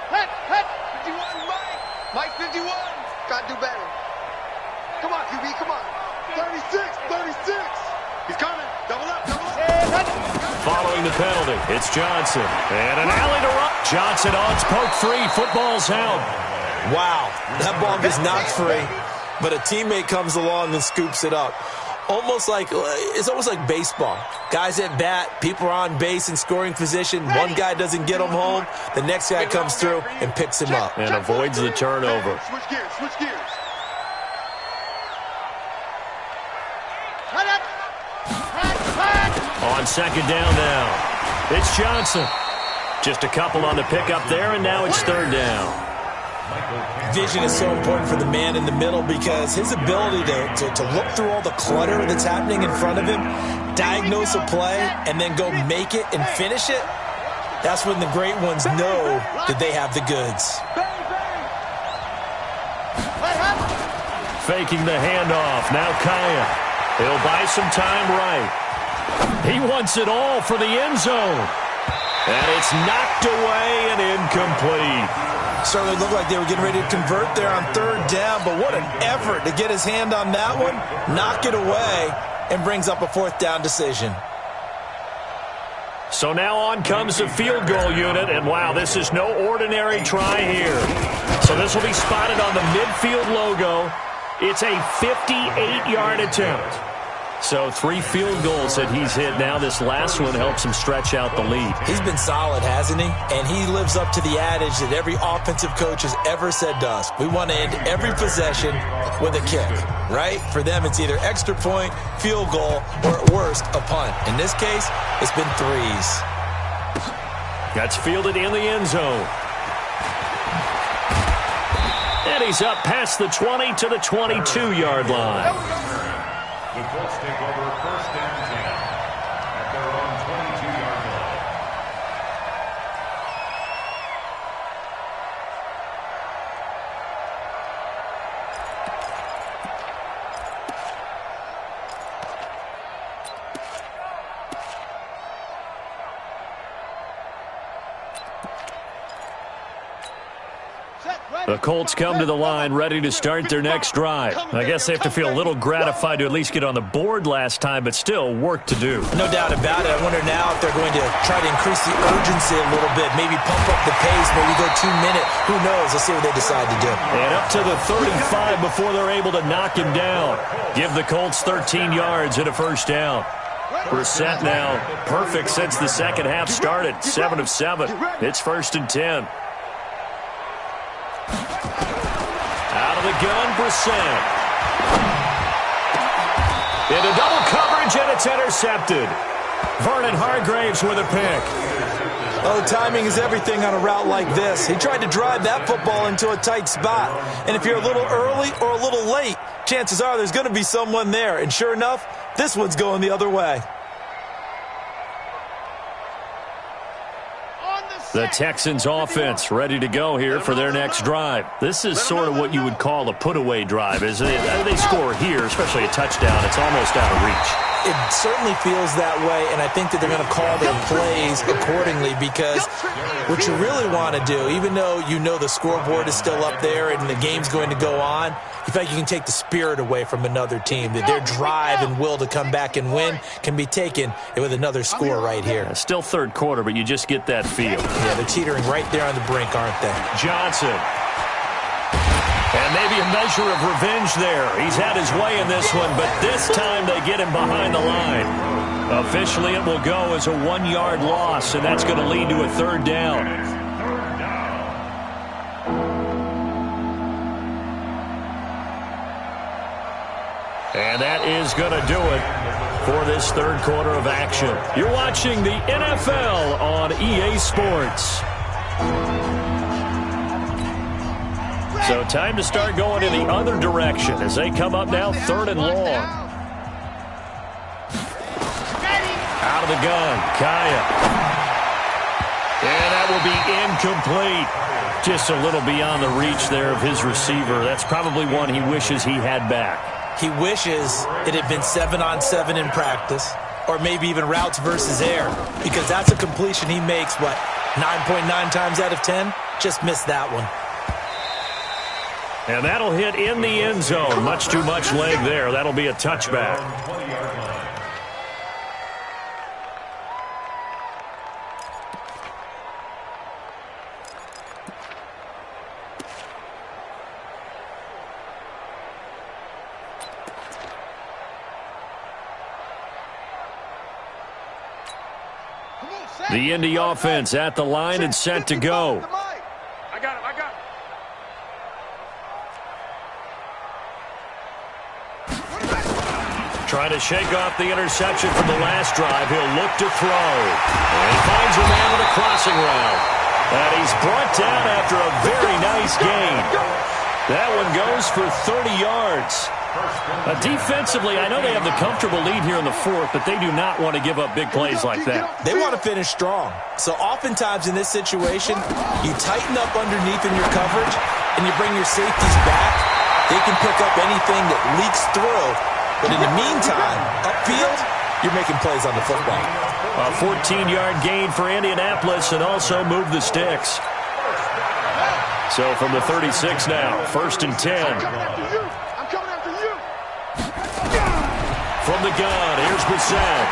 Hut, 51, Mike 51. Gotta do better. Come on, QB, come on. 36. He's coming. Double up. Following the penalty, it's Johnson. And an alley to run. Johnson on poke 3. Football's out. Wow, that ball gets knocked free, but a teammate comes along and scoops it up. It's almost like baseball. Guys at bat, people are on base in scoring position. One guy doesn't get him home. The next guy comes through and picks him up. And avoids the turnover. Switch gears. On 2nd down now. It's Johnson. Just a couple on the pickup there, and now it's third down. Vision is so important for the man in the middle because his ability to look through all the clutter that's happening in front of him, diagnose a play, and then go make it and finish it, that's when the great ones know that they have the goods. Faking the handoff. Now Kaya. He'll buy some time right. He wants it all for the end zone. And it's knocked away and incomplete. Certainly looked like they were getting ready to convert there on third down, but what an effort to get his hand on that one, knock it away, and brings up a fourth down decision. So now on comes the field goal unit, and wow, this is no ordinary try here. So this will be spotted on the midfield logo. It's a 58-yard attempt. So 3 field goals that he's hit now. This last one helps him stretch out the lead. He's been solid, hasn't he? And he lives up to the adage that every offensive coach has ever said to us. We want to end every possession with a kick, right? For them, it's either extra point, field goal, or at worst, a punt. In this case, it's been 3s. That's fielded in the end zone. And he's up past the 20 to the 22-yard line. The Colts take over first and 10 at their own 22-yard line. The Colts come to the line ready to start their next drive. I guess they have to feel a little gratified to at least get on the board last time, but still work to do. No doubt about it. I wonder now if they're going to try to increase the urgency a little bit, maybe pump up the pace, maybe go 2-minute. Who knows? Let's see what they decide to do. And up to the 35 before they're able to knock him down. Give the Colts 13 yards and a first down. Brissett now perfect since the second half started. 7 of 7. It's first and 10. Out of the gun, Brissett. Into double coverage, and it's intercepted. Vernon Hargraves with a pick. Oh, timing is everything on a route like this. He tried to drive that football into a tight spot. And if you're a little early or a little late, chances are there's going to be someone there. And sure enough, this one's going the other way. The Texans offense ready to go here for their next drive. This is sort of what you would call a put-away drive, isn't it? They score here, especially a touchdown. It's almost out of reach. It certainly feels that way, and I think that they're going to call their plays accordingly because what you really want to do, even though you know the scoreboard is still up there and the game's going to go on, you feel like you can take the spirit away from another team, that their drive and will to come back and win can be taken with another score right here. Still third quarter, but you just get that feel. Yeah, they're teetering right there on the brink, aren't they? Johnson. And maybe a measure of revenge there. He's had his way in this one, but this time they get him behind the line. Officially, it will go as a 1-yard loss, and that's going to lead to a third down. And that is going to do it for this third quarter of action. You're watching the NFL on EA Sports. So time to start going in the other direction as they come up now third and long. Out of the gun, Kaya. And that will be incomplete. Just a little beyond the reach there of his receiver. That's probably one he wishes he had back. He wishes it had been 7-on-7 in practice, or maybe even routes versus air, because that's a completion he makes, 9.9 times out of 10? Just missed that one. And that'll hit in the end zone. Much too much leg there. That'll be a touchback. The Indy offense at the line and set to go. I got him. trying to shake off the interception from the last drive. He'll look to throw. And he finds a man with a crossing route. And he's brought down after a very nice gain. That one goes for 30 yards. Defensively, I know they have the comfortable lead here in the fourth, but they do not want to give up big plays like that. They want to finish strong. So oftentimes in this situation, you tighten up underneath in your coverage, and you bring your safeties back. They can pick up anything that leaks through. But in the meantime, upfield, you're making plays on the football. A 14-yard gain for Indianapolis and also move the sticks. So from the 36 now, 1st and 10. From the gun, here's Brissett.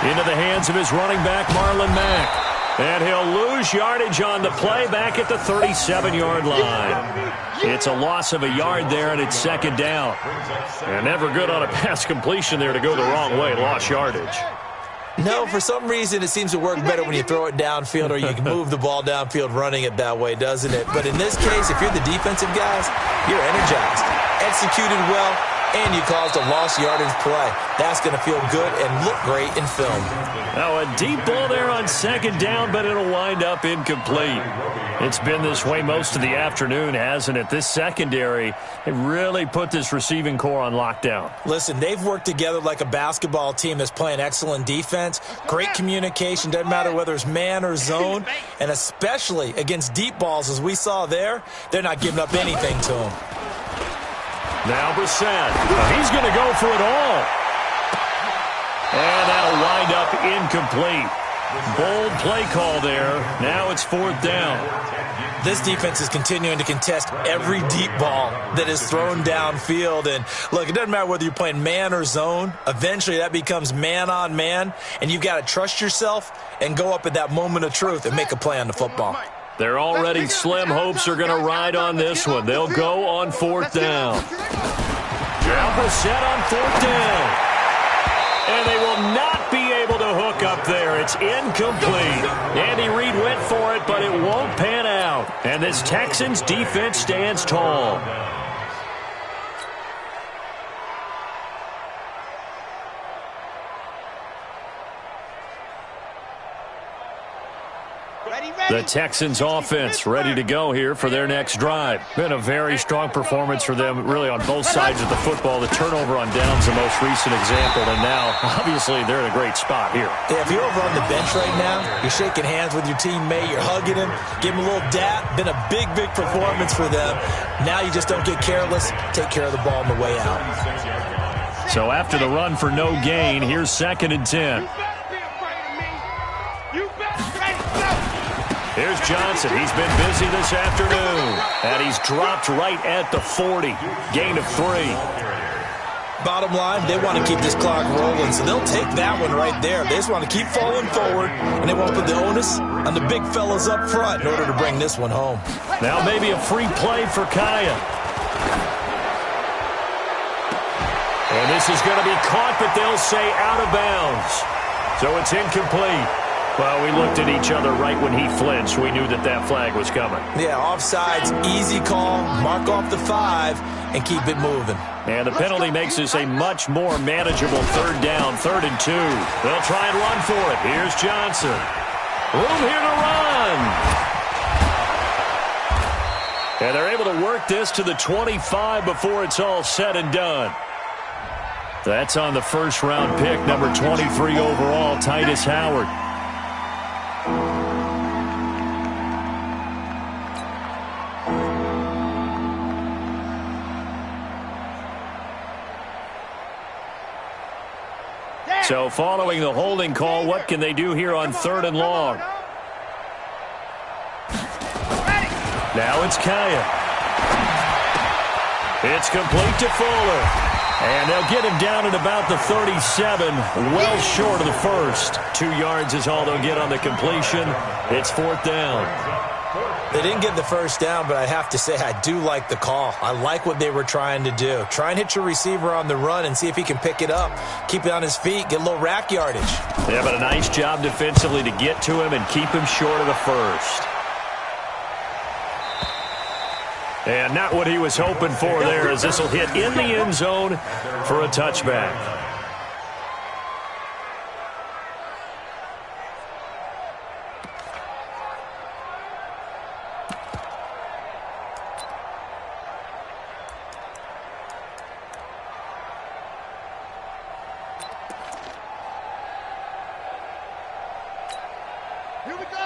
Into the hands of his running back, Marlon Mack. And he'll lose yardage on the play back at the 37-yard line. It's a loss of a yard there, and it's 2nd down. And never good on a pass completion there to go the wrong way. Lost yardage. No, for some reason it seems to work better when you throw it downfield or you can move the ball downfield running it that way, doesn't it? But in this case, if you're the defensive guys, you're energized, executed well, and you caused a lost yardage play. That's going to feel good and look great in film. Now a deep ball there on 2nd down, but it'll wind up incomplete. It's been this way most of the afternoon, hasn't it? This secondary, it really put this receiving core on lockdown. Listen, they've worked together like a basketball team that's playing excellent defense. Great communication, doesn't matter whether it's man or zone, and especially against deep balls, as we saw there, they're not giving up anything to them. Now Brissett, he's going to go for it all. And that'll wind up incomplete. Bold play call there. Now it's 4th down. This defense is continuing to contest every deep ball that is thrown downfield. And look, it doesn't matter whether you're playing man or zone. Eventually that becomes man on man. And you've got to trust yourself and go up at that moment of truth and make a play on the football. Their already slim hopes are going to ride on this one. They'll go on 4th down. Now Brissett on 4th down. And they will not be able to hook up there. It's incomplete. Andy Reid went for it, but it won't pan out. And this Texans defense stands tall. The Texans offense ready to go here for their next drive. Been a very strong performance for them really on both sides of the football. The turnover on downs the most recent example, and now obviously they're in a great spot here. Yeah, if you're over on the bench right now, you're shaking hands with your teammate, you're hugging him, give him a little dap. Been a big performance for them. Now you just don't get careless. Take care of the ball on the way out. So after the run for no gain, here's 2nd and 10. Here's Johnson. He's been busy this afternoon. And he's dropped right at the 40. Gain of 3. Bottom line, they want to keep this clock rolling, so they'll take that one right there. They just want to keep falling forward, and they want to put the onus on the big fellas up front in order to bring this one home. Now maybe a free play for Kaya. And this is going to be caught, but they'll say out of bounds. So it's incomplete. Well, we looked at each other right when he flinched. We knew that that flag was coming. Yeah, offsides, easy call, mark off the 5, and keep it moving. And the penalty makes this a much more manageable 3rd down, 3rd and 2. They'll try and run for it. Here's Johnson. Room here to run. And they're able to work this to the 25 before it's all said and done. That's on the 1st-round pick, number 23 overall, Titus Howard. So following the holding call, what can they do here on 3rd and long? Now it's Kaya. It's complete to Fuller. And they'll get him down at about the 37, well short of the 1st. 2 yards is all they'll get on the completion. It's 4th down. They didn't get the 1st down, but I have to say I do like the call. I like what they were trying to do. Try and hit your receiver on the run and see if he can pick it up. Keep it on his feet, get a little rack yardage. Yeah, but a nice job defensively to get to him and keep him short of the 1st. And not what he was hoping for there, as this will hit in the end zone for a touchback.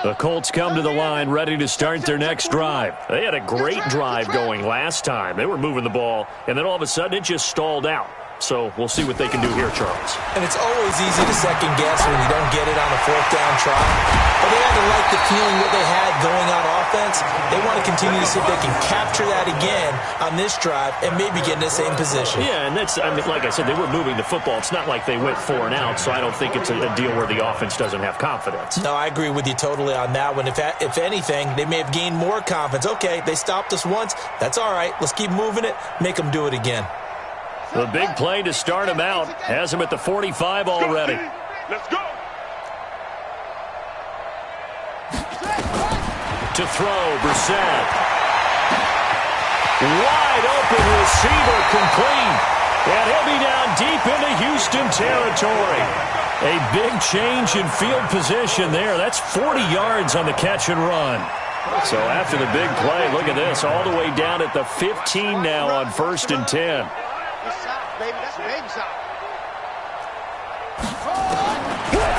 The Colts come to the line ready to start their next drive. They had a great drive going last time. They were moving the ball, and then all of a sudden it just stalled out. So we'll see what they can do here, Charles. And it's always easy to second guess when you don't get it on a fourth down try. But they had to like the feeling what they had going on offense. They want to continue to see if they can capture that again on this drive and maybe get in the same position. Yeah, and that's, I mean, like I said, they were moving the football. It's not like they went 4 and out, so I don't think it's a deal where the offense doesn't have confidence. No, I agree with you totally on that one. If anything, they may have gained more confidence. Okay, they stopped us once. That's all right. Let's keep moving it. Make them do it again. The big play to start him out has him at the 45 already. Let's go. To throw, Brissett. Wide open receiver complete. And he'll be down deep into Houston territory. A big change in field position there. That's 40 yards on the catch and run. So after the big play, look at this, all the way down at the 15 now on 1st and 10.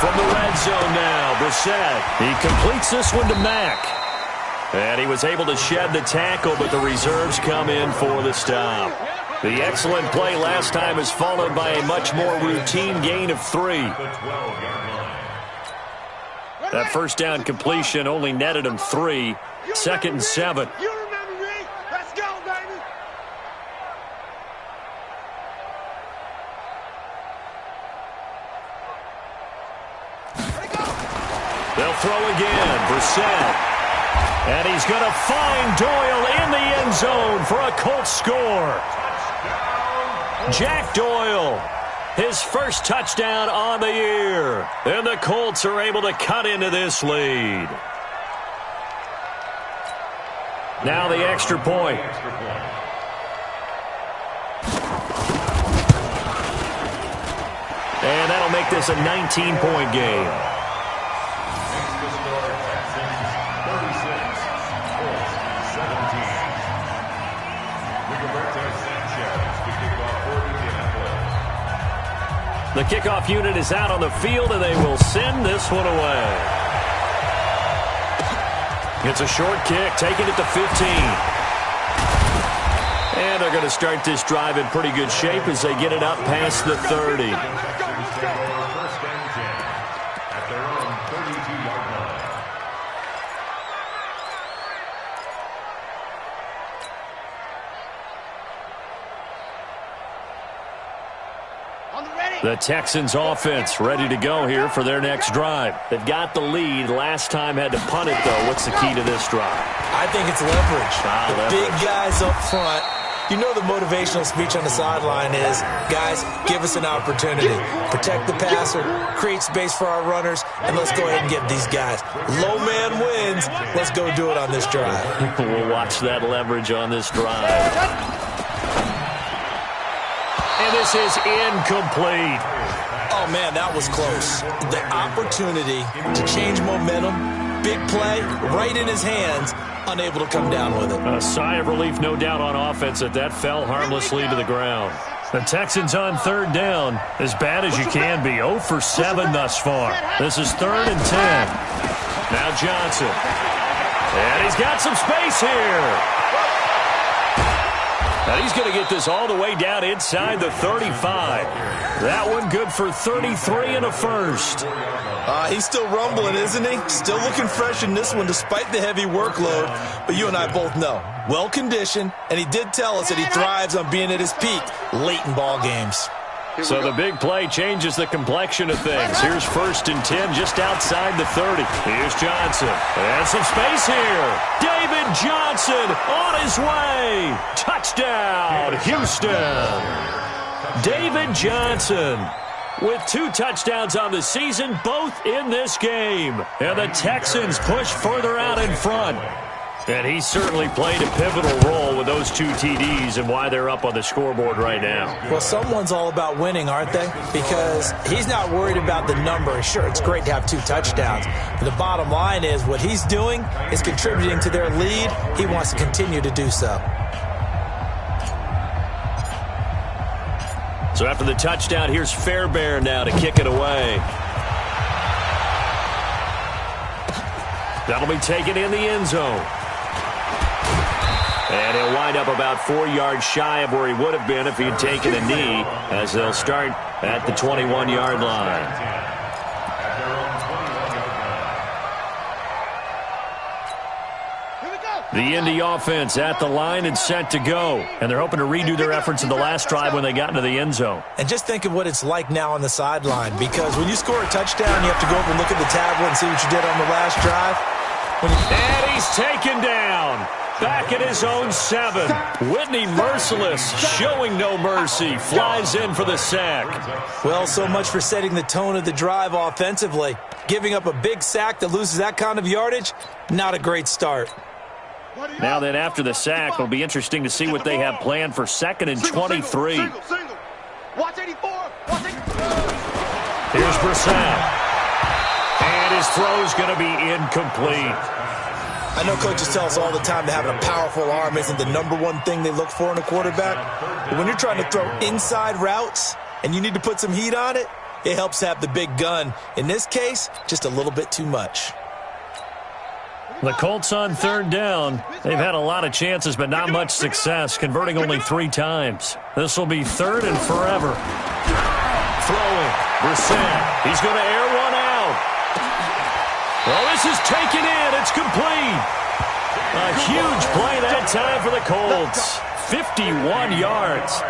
From the red zone now, Brissett. He completes this one to Mack. And he was able to shed the tackle, but the reserves come in for the stop. The excellent play last time is followed by a much more routine gain of 3. That first down completion only netted him 3. 2nd and 7. They'll throw again. Brissett. And he's going to find Doyle in the end zone for a Colts score. Jack Doyle, his first touchdown on the year. And the Colts are able to cut into this lead. Now the extra point. And that'll make this a 19-point game. The kickoff unit is out on the field, and they will send this one away. It's a short kick, taking it to 15. And they're going to start this drive in pretty good shape as they get it up past the 30. At their own 32-yard line. The Texans offense ready to go here for their next drive. They've got the lead. Last time had to punt it, though. What's the key to this drive? I think it's leverage. Big guys up front. You know the motivational speech on the sideline is, guys, give us an opportunity. Protect the passer, create space for our runners, and let's go ahead and get these guys. Low man wins. Let's go do it on this drive. We'll watch that leverage on this drive. And this is incomplete. Oh, man, that was close. The opportunity to change momentum, big play, right in his hands, unable to come down with it. A sigh of relief, no doubt, on offense that fell harmlessly to the ground. The Texans on 3rd down, as bad as you can be. 0 for 7 thus far. This is 3rd and 10. Now Johnson. And he's got some space here. Now he's going to get this all the way down inside the 35. That one good for 33 and a first. He's still rumbling, isn't he? Still looking fresh in this one despite the heavy workload. But you and I both know, well-conditioned, and he did tell us that he thrives on being at his peak late in ball games. So the big play changes the complexion of things. Here's 1st and 10 just outside the 30. Here's Johnson. And some space here. David Johnson on his way. Touchdown, Houston. David Johnson with 2 touchdowns on the season, both in this game. And the Texans push further out in front. And he certainly played a pivotal role with those 2 TDs and why they're up on the scoreboard right now. Well, someone's all about winning, aren't they? Because he's not worried about the number. Sure, it's great to have 2 touchdowns. But the bottom line is what he's doing is contributing to their lead. He wants to continue to do so. So after the touchdown, here's Fairbairn now to kick it away. That'll be taken in the end zone. And he'll wind up about 4 yards shy of where he would have been if he'd taken a knee, as they'll start at the 21-yard line. The Indy offense at the line and set to go. And they're hoping to redo their efforts in the last drive when they got into the end zone. And just think of what it's like now on the sideline, because when you score a touchdown, you have to go over and look at the tablet and see what you did on the last drive. And he's taken down. Back at his own 7. Whitney Merciless, showing no mercy, flies in for the sack. Well, so much for setting the tone of the drive offensively. Giving up a big sack that loses that kind of yardage, not a great start. Now then, after the sack, it'll be interesting to see what they have planned for 2nd and 23. Watch 84. Watch 84. Here's Brissett. And his throw's going to be incomplete. I know coaches tell us all the time that having a powerful arm isn't the #1 thing they look for in a quarterback. But when you're trying to throw inside routes and you need to put some heat on it, it helps to have the big gun. In this case, just a little bit too much. The Colts on 3rd down. They've had a lot of chances, but not much success, converting only 3 times. This will be 3rd and forever. Throwing. Brissett. He's going to air one out. Well, this is taken in. It's complete. A huge play that time for the Colts. 51 yards.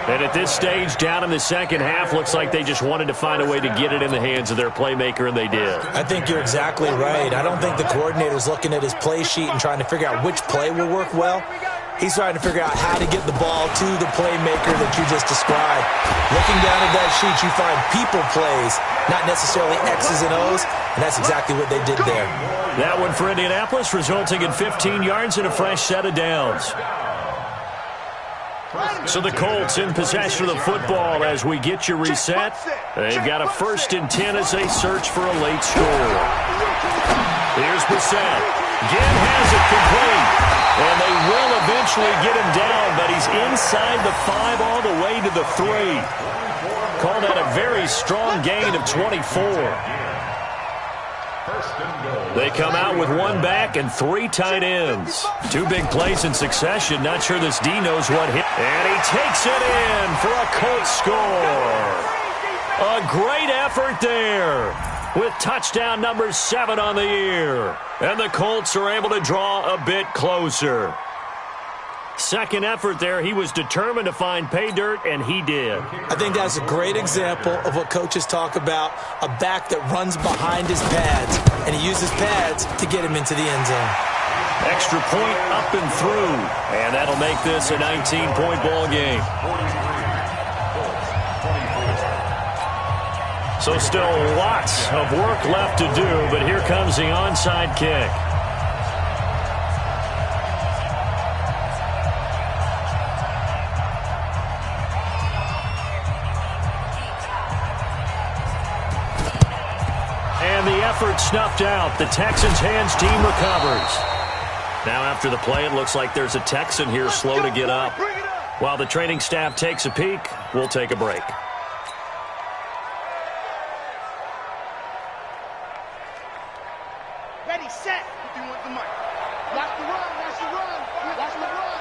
And at this stage, down in the second half, looks like they just wanted to find a way to get it in the hands of their playmaker, and they did. I think you're exactly right. I don't think the coordinator's looking at his play sheet and trying to figure out which play will work well. He's trying to figure out how to get the ball to the playmaker that you just described. Looking down at that sheet, you find people plays, not necessarily X's and O's, and that's exactly what they did there. That one for Indianapolis, resulting in 15 yards and a fresh set of downs. So the Colts in possession of the football as we get you reset. They've got a 1st and 10 as they search for a late score. Here's Brissett. Again has it complete. And they will eventually get him down, but he's inside the 5 all the way to the 3. Call that a very strong gain of 24. They come out with 1 back and 3 tight ends. 2 big plays in succession. Not sure this D knows what hit. And he takes it in for a Colts score. A great effort there with touchdown number 7 on the year. And the Colts are able to draw a bit closer. Second effort there, he was determined to find pay dirt, and he did. I think that's a great example of what coaches talk about, a back that runs behind his pads, and he uses pads to get him into the end zone. Extra point up and through, and that'll make this a 19-point ball game. So still lots of work left to do, but here comes the onside kick. And the effort snuffed out. The Texans' hands team recovers. Now after the play, it looks like there's a Texan here slow to get up. While the training staff takes a peek, we'll take a break. Ready, set. If you want the mic. Watch the run, watch the run, watch the run.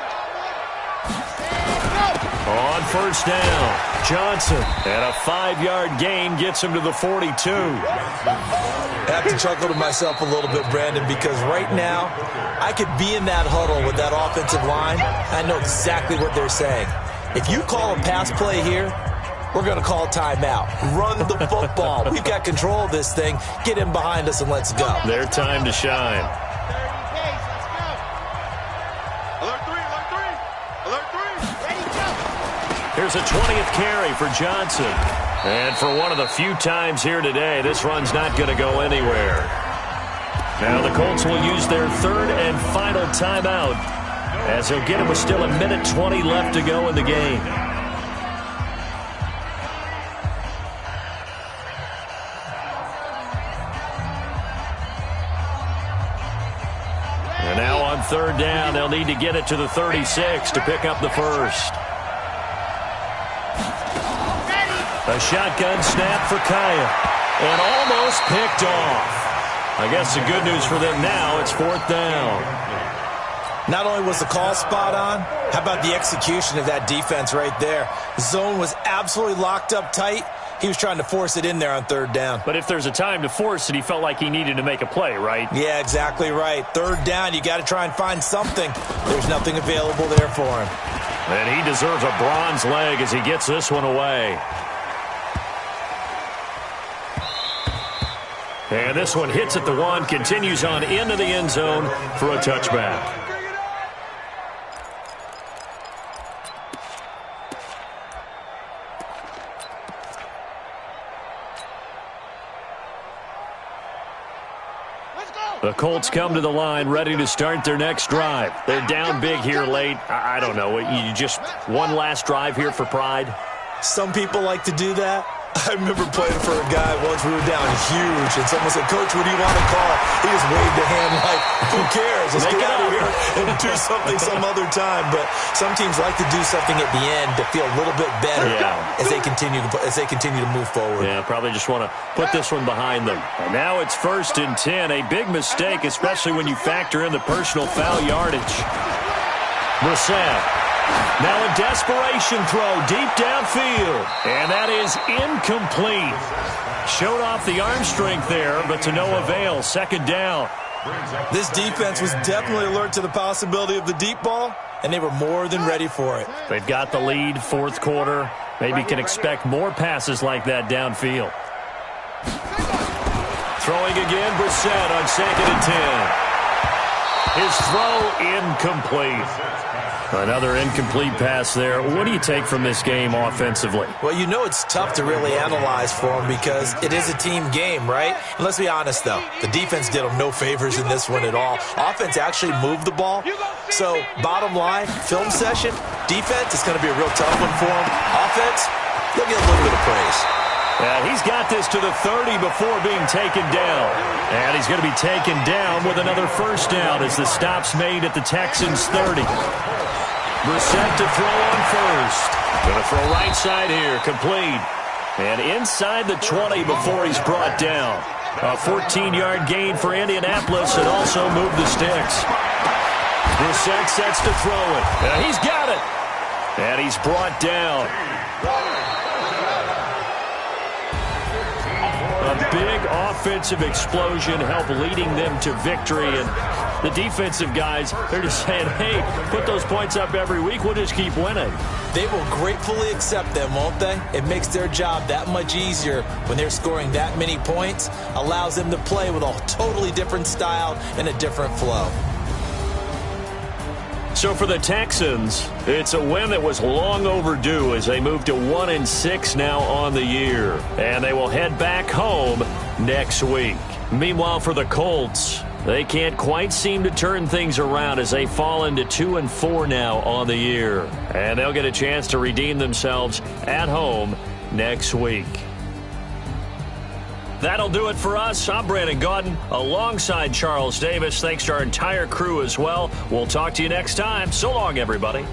On 1st down, Johnson, and a 5-yard gain gets him to the 42. I have to chuckle to myself a little bit, Brandon, because right now I could be in that huddle with that offensive line. I know exactly what they're saying. If you call a pass play here, we're going to call timeout. Run the football. We've got control of this thing. Get in behind us and let's go. Their time to shine. 30 pace, let's go. Alert 3, alert 3. Alert 3. Ready, go. Here's a 20th carry for Johnson. And for one of the few times here today, this run's not going to go anywhere. Now the Colts will use their 3rd and final timeout as they'll get it with still 1:20 left to go in the game. And now on 3rd down, they'll need to get it to the 36 to pick up the first. A shotgun snap for Kaya, and almost picked off. I guess the good news for them now, it's 4th down. Not only was the call spot on, how about the execution of that defense right there? Zone was absolutely locked up tight. He was trying to force it in there on 3rd down. But if there's a time to force it, he felt like he needed to make a play, right? Yeah, exactly right. 3rd down, you got to try and find something. There's nothing available there for him. And he deserves a bronze leg as he gets this one away. And this one hits at the 1, continues on into the end zone for a touchback. The Colts come to the line ready to start their next drive. They're down big here late. I don't know. You just one last drive here for pride? Some people like to do that. I remember playing for a guy once. We were down huge, and someone said, "Coach, what do you want to call?" He just waved a hand like, "Who cares? Let's get out of here and do something some other time." But some teams like to do something at the end to feel a little bit better as they continue to move forward. Yeah, probably just want to put this one behind them. And now it's 1st and 10. A big mistake, especially when you factor in the personal foul yardage. Brissett. Now a desperation throw deep downfield. And that is incomplete. Showed off the arm strength there, but to no avail. 2nd down. This defense was definitely alert to the possibility of the deep ball, and they were more than ready for it. They've got the lead, 4th quarter. Maybe can expect more passes like that downfield. Throwing again, Brissett on 2nd and 10. His throw incomplete. Another incomplete pass there. What do you take from this game offensively? Well, you know it's tough to really analyze for them because it is a team game, right? And let's be honest, though. The defense did them no favors in this one at all. Offense actually moved the ball. So, bottom line, film session, defense, it's going to be a real tough one for them. Offense, they'll get a little bit of praise. And he's got this to the 30 before being taken down. And he's going to be taken down with another 1st down as the stop's made at the Texans' 30. Brissett to throw on 1st. Going to throw right side here, complete. And inside the 20 before he's brought down. A 14-yard gain for Indianapolis and also moved the sticks. Brissett sets to throw it. And he's got it. And he's brought down. A big offensive explosion helped leading them to victory. And the defensive guys, they're just saying, hey, put those points up every week. We'll just keep winning. They will gratefully accept them, won't they? It makes their job that much easier when they're scoring that many points. Allows them to play with a totally different style and a different flow. So for the Texans, it's a win that was long overdue as they move to 1-6 now on the year. And they will head back home next week. Meanwhile, for the Colts, they can't quite seem to turn things around as they fall into 2-4 now on the year. And they'll get a chance to redeem themselves at home next week. That'll do it for us. I'm Brandon Gaudin alongside Charles Davis. Thanks to our entire crew as well. We'll talk to you next time. So long, everybody.